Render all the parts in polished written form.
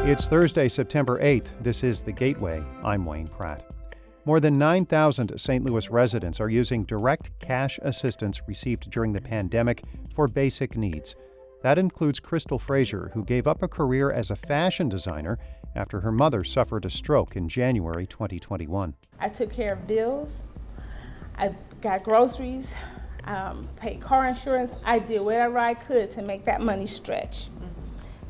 It's Thursday, September 8th. This is The Gateway. I'm Wayne Pratt. More than 9,000 St. Louis residents are using direct cash assistance received during the pandemic for basic needs. That includes Crystal Frazier, who gave up a career as a fashion designer after her mother suffered a stroke in January 2021. I took care of bills. I got groceries, paid car insurance. I did whatever I could to make that money stretch.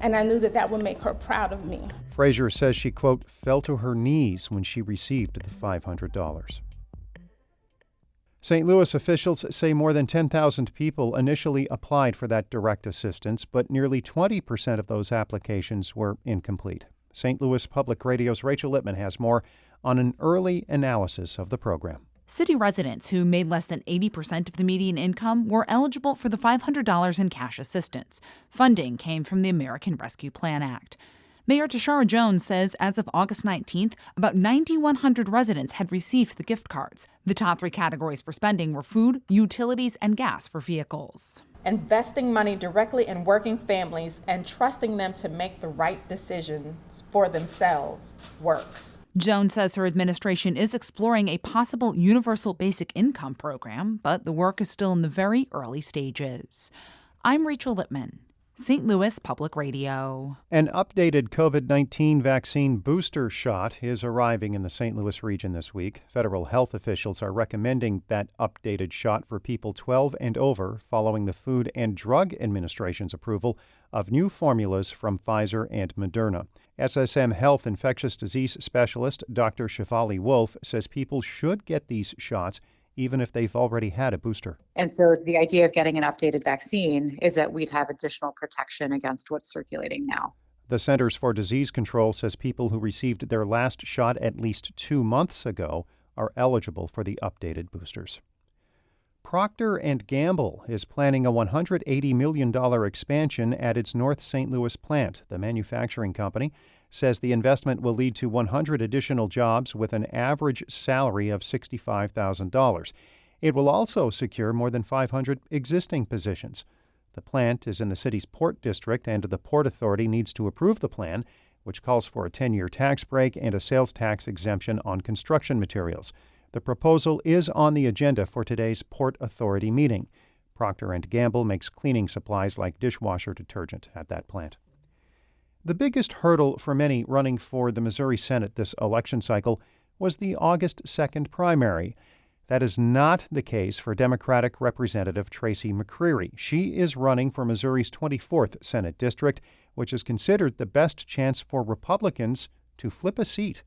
And I knew that that would make her proud of me. Frazier says she, quote, fell to her knees when she received the $500. St. Louis officials say more than 10,000 people initially applied for that direct assistance, but nearly 20% of those applications were incomplete. St. Louis Public Radio's Rachel Lippman has more on an early analysis of the program. City residents who made less than 80% of the median income were eligible for the $500 in cash assistance. Funding came from the American Rescue Plan Act. Mayor Tishaura Jones says as of August 19th, about 9,100 residents had received the gift cards. The top three categories for spending were food, utilities, and gas for vehicles. Investing money directly in working families and trusting them to make the right decisions for themselves works. Jones says her administration is exploring a possible universal basic income program, but the work is still in the very early stages. I'm Rachel Lippman, St. Louis Public Radio. An updated COVID-19 vaccine booster shot is arriving in the St. Louis region this week. Federal health officials are recommending that updated shot for people 12 and over following the Food and Drug Administration's approval of new formulas from Pfizer and Moderna. SSM Health infectious disease specialist Dr. Shefali Wolf says people should get these shots even if they've already had a booster. And so the idea of getting an updated vaccine is that we'd have additional protection against what's circulating now. The Centers for Disease Control says people who received their last shot at least 2 months ago are eligible for the updated boosters. Procter & Gamble is planning a $180 million expansion at its North St. Louis plant. The manufacturing company says the investment will lead to 100 additional jobs with an average salary of $65,000. It will also secure more than 500 existing positions. The plant is in the city's Port District, and the Port Authority needs to approve the plan, which calls for a 10-year tax break and a sales tax exemption on construction materials. The proposal is on the agenda for today's Port Authority meeting. Procter & Gamble makes cleaning supplies like dishwasher detergent at that plant. The biggest hurdle for many running for the Missouri Senate this election cycle was the August 2nd primary. That is not the case for Democratic Representative Tracy McCreary. She is running for Missouri's 24th Senate District, which is considered the best chance for Republicans to flip a seat.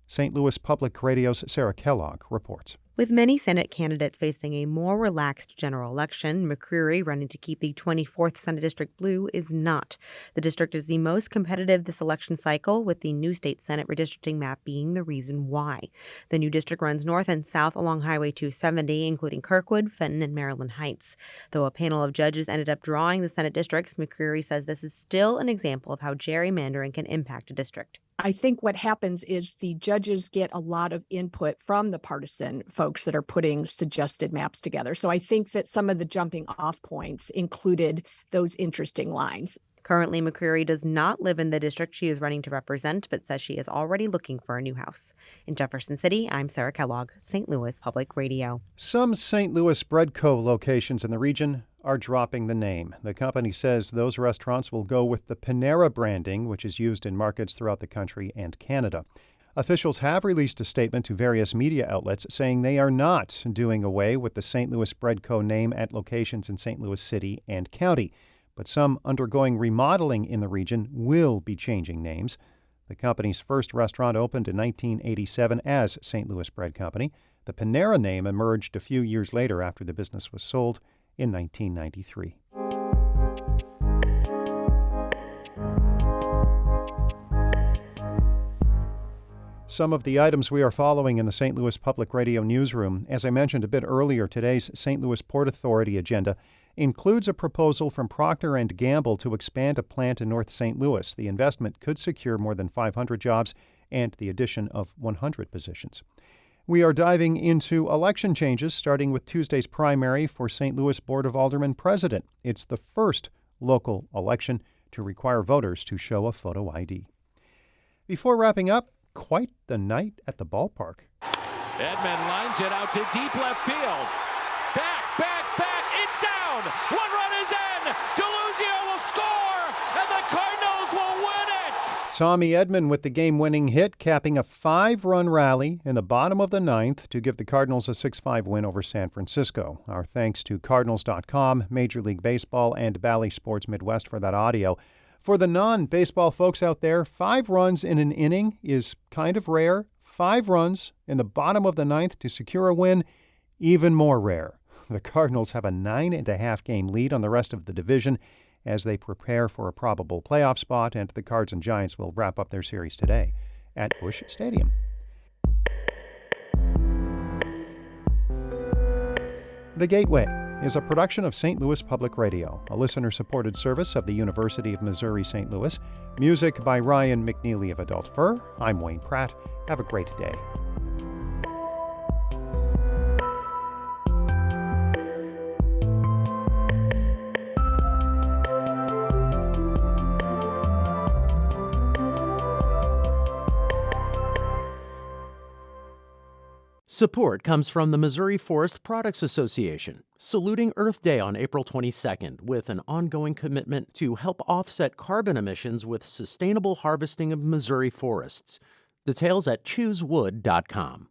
St. Louis Public Radio's Sarah Kellogg reports. With many Senate candidates facing a more relaxed general election, McCreary, running to keep the 24th Senate District blue, is not. The district is the most competitive this election cycle, with the new state Senate redistricting map being the reason why. The new district runs north and south along Highway 270, including Kirkwood, Fenton, and Maryland Heights. Though a panel of judges ended up drawing the Senate districts, McCreary says this is still an example of how gerrymandering can impact a district. I think what happens is the judges get a lot of input from the partisan folks that are putting suggested maps together. So I think that some of the jumping off points included those interesting lines. Currently, McCreary does not live in the district she is running to represent, but says she is already looking for a new house. In Jefferson City, I'm Sarah Kellogg, St. Louis Public Radio. Some St. Louis Bread Co. locations in the region are dropping the name. The company says those restaurants will go with the Panera branding, which is used in markets throughout the country and Canada. Officials have released a statement to various media outlets saying they are not doing away with the St. Louis Bread Co. name at locations in St. Louis City and County. But some undergoing remodeling in the region will be changing names. The company's first restaurant opened in 1987 as St. Louis Bread Company. The Panera name emerged a few years later after the business was sold in 1993. Some of the items we are following in the St. Louis Public Radio newsroom. As I mentioned a bit earlier, today's St. Louis Port Authority agenda includes a proposal from Procter & Gamble to expand a plant in North St. Louis. The investment could secure more than 500 jobs and the addition of 100 positions. We are diving into election changes, starting with Tuesday's primary for St. Louis Board of Aldermen president. It's the first local election to require voters to show a photo ID. Before wrapping up, quite the night at the ballpark. Edman lines it out to deep left field. Back, it's down. 1 run is in. Deluzio will score, and the Cardinals will win it. Tommy Edman with the game-winning hit, capping a 5-run rally in the bottom of the ninth to give the Cardinals a 6-5 win over San Francisco. Our thanks to Cardinals.com, Major League Baseball, and Bally Sports Midwest for that audio. For the non-baseball folks out there, 5 runs in an inning is kind of rare. 5 runs in the bottom of the ninth to secure a win, even more rare. The Cardinals have a 9.5-game lead on the rest of the division as they prepare for a probable playoff spot, and the Cards and Giants will wrap up their series today at Busch Stadium. The Gateway is a production of St. Louis Public Radio, a listener-supported service of the University of Missouri St. Louis. Music by Ryan McNeely of Adult Fur. I'm Wayne Pratt. Have a great day. Support comes from the Missouri Forest Products Association, saluting Earth Day on April 22nd with an ongoing commitment to help offset carbon emissions with sustainable harvesting of Missouri forests. Details at choosewood.com.